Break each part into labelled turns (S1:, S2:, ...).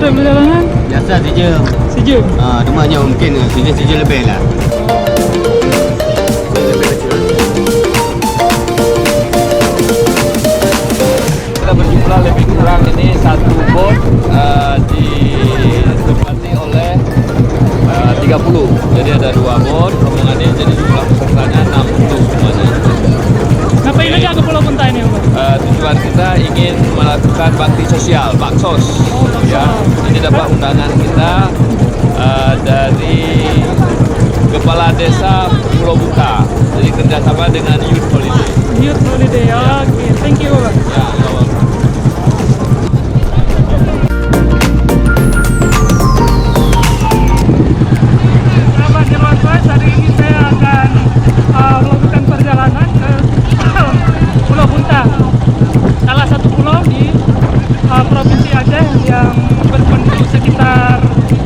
S1: untuk perjalanan?
S2: Biasa saja.
S1: Sejam?
S2: Rumahnya mungkin sejam lebih lah. Kita berjumlah lebih kurang ini satu bot ditempati oleh 30. Jadi ada 2 bot rombongan ini, jadi jumlah pesertanya 60 semuanya.
S1: Ngapain aja ke Pulau Bunta ini, Pak?
S2: Tujuan kita ingin melakukan bakti sosial, baksos. Ya, ini dapat undangan kita dari Kepala Desa Pulau Bunta. Jadi kerjasama dengan Youth Holiday.
S1: Youth Holiday, oke. Thank you, Pak.
S2: Ya, welcome.
S1: Sahabat Nirwanfilez, hari ini saya akan melakukan perjalanan ke Pulau Bunta, salah satu pulau di Provinsi Aceh yang berpenduduk sekitar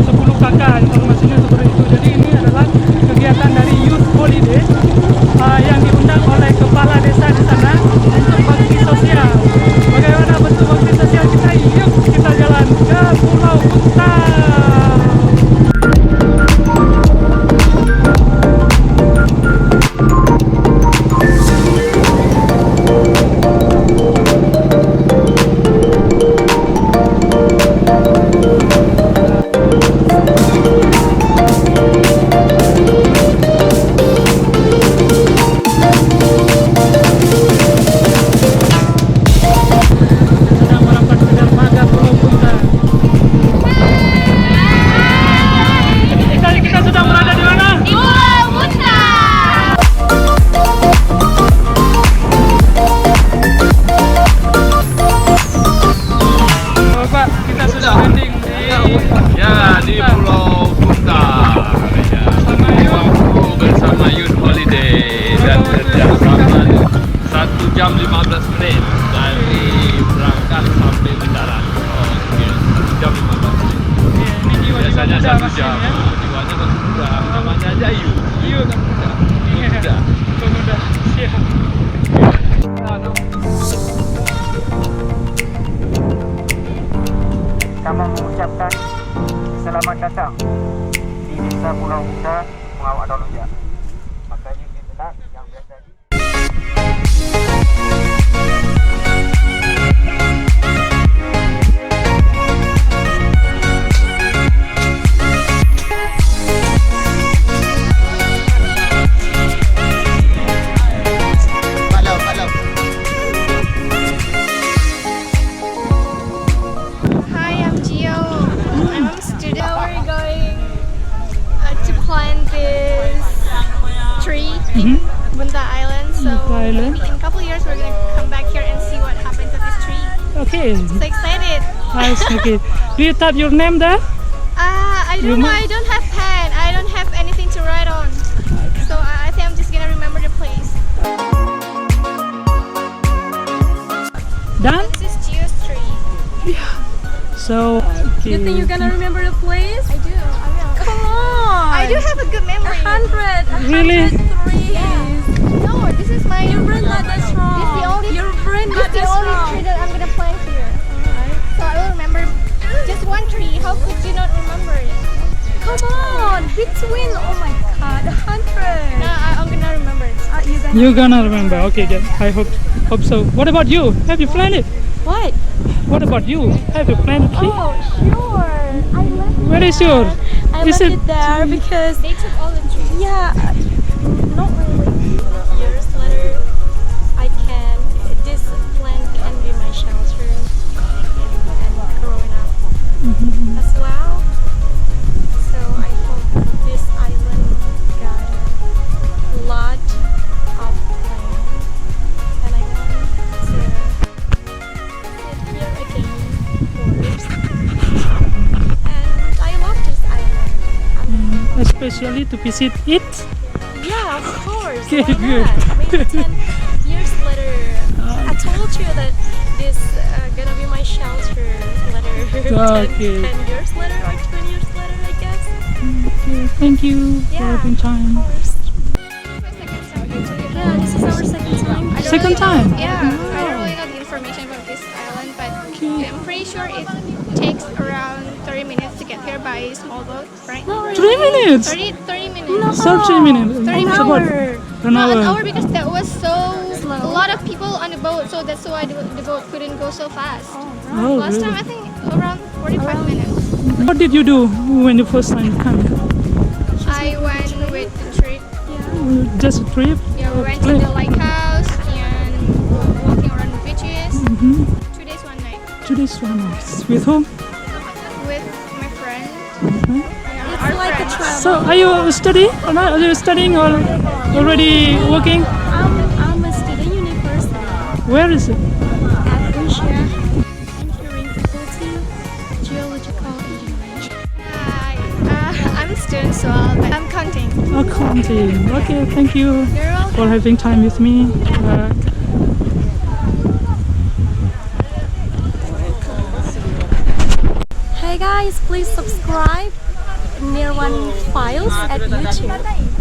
S1: 10 kakak, informasinya seperti itu. Jadi ini adalah kegiatan dari Youth Holiday yang diundang oleh kepala desa di sana untuk bakti sosial. Bagaimana bentuk bakti sosial kita? Yuk kita jalan ke Pulau Bunta.
S2: Di Pulau Bunta bersama Youth Holiday dan kerjasama 1 jam 15 menit dari berangkat sampai mendarat. Oke, 1 jam 15 menit. Biasanya 1 jam. Jiwanya kan muda, namanya aja Ayu.
S1: Iya kan muda.
S2: Muda.
S1: Pemuda. Siap.
S3: Kami mengucapkan selamat datang di Desa Pulau Bunta, Pengawak Doloja. Makanya kita yang biasa di
S4: Bunta Island, so
S1: Island.
S4: maybe in a couple years we're gonna come back here and see what happened to this tree.
S1: Okay.
S4: So excited!
S1: Nice. Okay. Do you type your name there?
S4: I don't know. I don't have pen. I don't have anything to write on. So I think I'm just gonna remember the place.
S1: Done?
S4: This is Gio's tree.
S1: So. Okay.
S5: You think you're gonna remember the place?
S4: I do. I will.
S5: Come on!
S4: I do have a good memory.
S5: 100
S1: Really?
S5: trees.
S4: Yeah. No, this is my.
S5: Your brain not that strong.
S4: This is the only.
S5: Your brain
S4: This
S5: not
S4: is the
S5: that
S4: only
S5: strong.
S4: tree that I'm gonna plant here.
S5: Alright.
S4: So I will remember just one tree. How could you not remember it?
S5: Come on! Between, oh my god, 100.
S4: No, I'm gonna remember it.
S1: You're gonna remember. Okay, good. I hope so. What about you? Have you planned it?
S5: What?
S1: What about you? Have you planned it?
S5: Oh, sure. I left it
S1: Where is
S5: there.
S1: yours?
S5: I
S1: Is
S5: left
S1: it-
S5: it there because,
S4: They took all the trees.
S5: yeah, not really. Years later, I can, this plant can be my shelter and growing up as well. So I hope this island got a lot of plants and I want to sit here again first. And I love this island.
S1: Especially to visit it.
S5: Yeah, of course.
S1: Okay,
S5: Why
S1: good.
S5: not? Maybe 10 years later. I told you that this gonna be my shelter later.
S1: Okay.
S5: 10 years later or 20 years later, I guess.
S1: Okay, thank you for
S5: Yeah,
S1: having time.
S5: of course.
S4: Second time actually.
S5: Yeah, this is our second time.
S4: I don't
S1: Second
S4: really know-
S1: time?
S4: Yeah, I don't really know the information about this island, but I'm pretty sure it takes around 30 30 minutes to get here by small boat, right?
S1: 3 minutes.
S4: 30 minutes.
S1: 30 minutes.
S4: 30
S1: It's about an
S4: No, an
S1: hour.
S4: hour because there was a lot of people on the boat, so that's why the boat couldn't go so fast.
S1: Oh,
S4: Last time
S1: really?
S4: I think around 45 minutes.
S1: What did you do when the first time come?
S4: I went with the trip.
S1: Just a trip?
S4: Yeah, we went to the lighthouse and walking around the beaches. 2 days, 1 night
S1: 2 days, 1 night. With whom?
S4: with my friend.
S5: It's
S4: Our
S5: like a
S4: friends.
S5: travel.
S1: So, are you studying or not? Are you studying or already working?
S5: I'm a student university
S1: Where is it?
S5: at Asia. Engineering faculty, geological engineering.
S4: I'm a student, so I'm counting.
S1: Accounting. Okay, thank you
S4: You're welcome.
S1: for having time with me.
S5: Hey guys, please subscribe Nirwanfilez at YouTube.